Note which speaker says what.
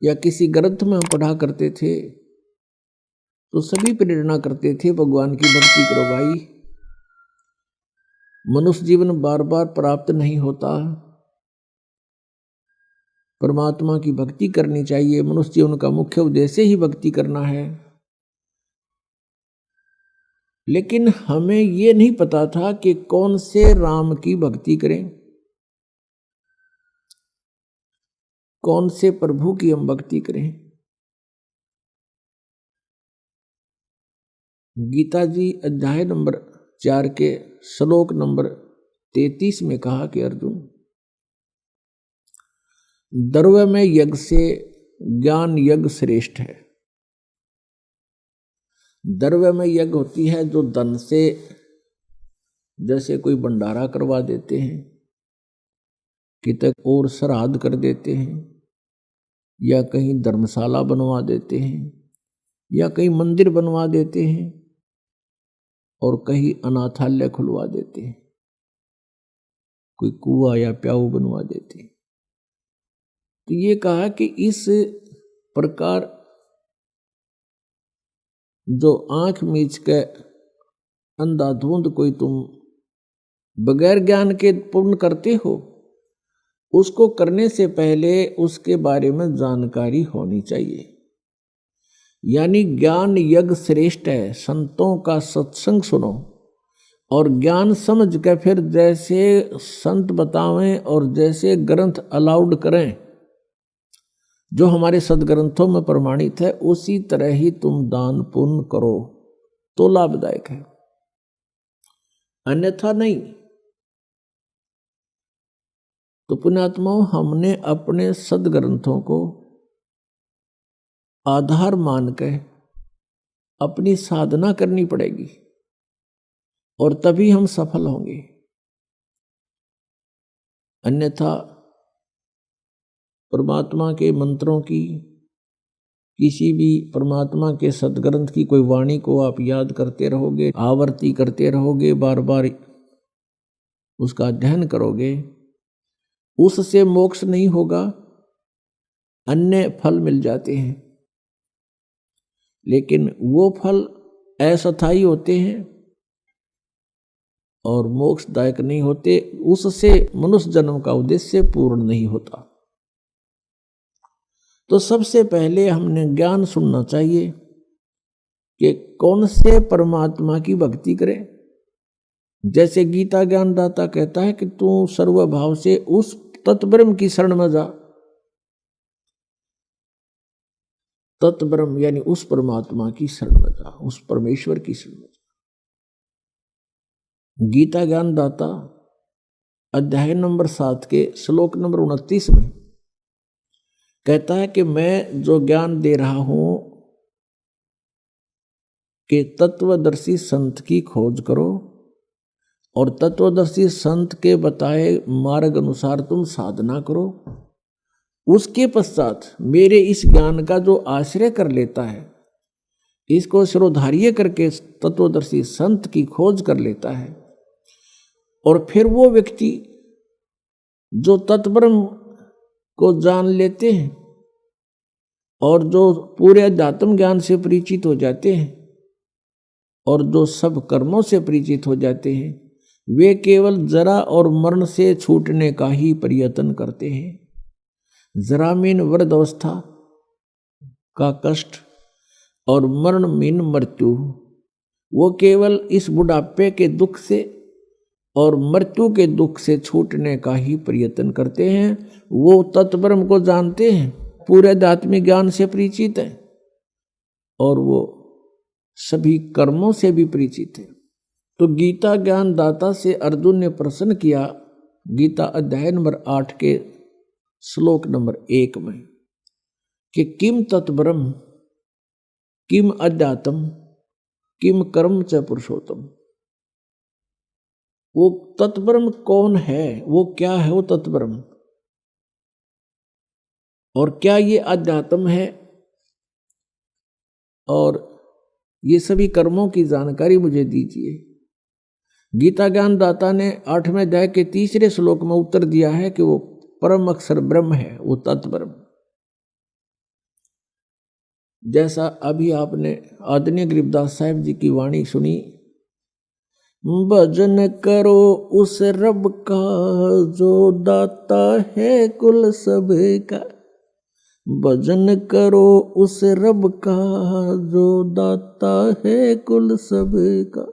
Speaker 1: या किसी ग्रंथ में हम पढ़ा करते थे तो सभी प्रेरणा करते थे भगवान की भक्ति करो भाई, मनुष्य जीवन बार बार प्राप्त नहीं होता, परमात्मा की भक्ति करनी चाहिए, मनुष्य जीवन का मुख्य उद्देश्य ही भक्ति करना है। लेकिन हमें ये नहीं पता था कि कौन से राम की भक्ति करें, कौन से प्रभु की हम भक्ति करें। गीता जी अध्याय नंबर 4 के श्लोक नंबर 33 में कहा कि अर्जुन, द्रव्य में यज्ञ से ज्ञान यज्ञ श्रेष्ठ है। द्रव्य में यज्ञ होती है जो धन से, जैसे कोई भंडारा करवा देते हैं, कितने और श्राद्ध कर देते हैं, या कहीं धर्मशाला बनवा देते हैं, या कहीं मंदिर बनवा देते हैं, और कहीं अनाथालय खुलवा देते हैं, कोई कुआं या प्याऊ बनवा देते हैं। तो ये कहा कि इस प्रकार जो आंख मीच के अंधाधुंध कोई तुम बगैर ज्ञान के पूर्ण करते हो, उसको करने से पहले उसके बारे में जानकारी होनी चाहिए। यानी ज्ञान यज्ञ श्रेष्ठ है। संतों का सत्संग सुनो और ज्ञान समझ के फिर जैसे संत बतावें और जैसे ग्रंथ अलाउड करें, जो हमारे सदग्रंथों में प्रमाणित है, उसी तरह ही तुम दान पुण्य करो तो लाभदायक है, अन्यथा नहीं। तो पुण्यात्माओं, हमने अपने सदग्रंथों को आधार मान के अपनी साधना करनी पड़ेगी और तभी हम सफल होंगे, अन्यथा परमात्मा के मंत्रों की, किसी भी परमात्मा के सदग्रंथ की कोई वाणी को आप याद करते रहोगे, आवर्ती करते रहोगे, बार बार उसका अध्ययन करोगे, उससे मोक्ष नहीं होगा, अन्य फल मिल जाते हैं, लेकिन वो फल अस्थायी होते हैं और मोक्षदायक नहीं होते, उससे मनुष्य जन्म का उद्देश्य पूर्ण नहीं होता। तो सबसे पहले हमने ज्ञान सुनना चाहिए कि कौन से परमात्मा की भक्ति करें। जैसे गीता ज्ञानदाता कहता है कि तू सर्वभाव से उस तत्ब्रह्म की शरण में जा। तत्ब्रह्म यानी उस परमात्मा की शरण में जा, उस परमेश्वर की शरण में जा। गीता ज्ञानदाता अध्याय नंबर 7 के श्लोक नंबर 29 में कहता है कि मैं जो ज्ञान दे रहा हूं कि तत्वदर्शी संत की खोज करो और तत्वदर्शी संत के बताए मार्ग अनुसार तुम साधना करो। उसके पश्चात मेरे इस ज्ञान का जो आश्रय कर लेता है, इसको शिरोधार्य करके तत्वदर्शी संत की खोज कर लेता है, और फिर वो व्यक्ति जो तत्ब्रह्म को जान लेते हैं और जो पूरे अध्यात्म ज्ञान से परिचित हो जाते हैं और जो सब कर्मों से परिचित हो जाते हैं, वे केवल जरा और मरण से छूटने का ही प्रयत्न करते हैं। जरा मीन वृद्धावस्था का कष्ट और मरण मीन मृत्यु, वो केवल इस बुढ़ापे के दुख से और मृत्यु के दुख से छूटने का ही प्रयत्न करते हैं। वो तत्ब्रह्म को जानते हैं, पूरे आध्यात्मिक ज्ञान से परिचित है और वो सभी कर्मों से भी परिचित है। तो गीता ज्ञान दाता से अर्जुन ने प्रश्न किया, गीता अध्याय नंबर 8 के श्लोक नंबर 1 में, कि किम तत्ब्रह्म किम अध्यात्म किम कर्म च पुरुषोत्तम। वो तत्ब्रह्म कौन है, वो क्या है वो तत्ब्रह्म, और क्या ये अध्यात्म है, और ये सभी कर्मों की जानकारी मुझे दीजिए। गीता ज्ञान दाता ने 8वें अध्याय के 3 श्लोक में उत्तर दिया है कि वो परम अक्षर ब्रह्म है, वो तत्ब्रह्म। जैसा अभी आपने आदरणीय गरीबदास साहब जी की वाणी सुनी, भजन करो उस रब का जो दाता है कुल सबका, भजन करो उस रब का जो दाता है कुल सबका।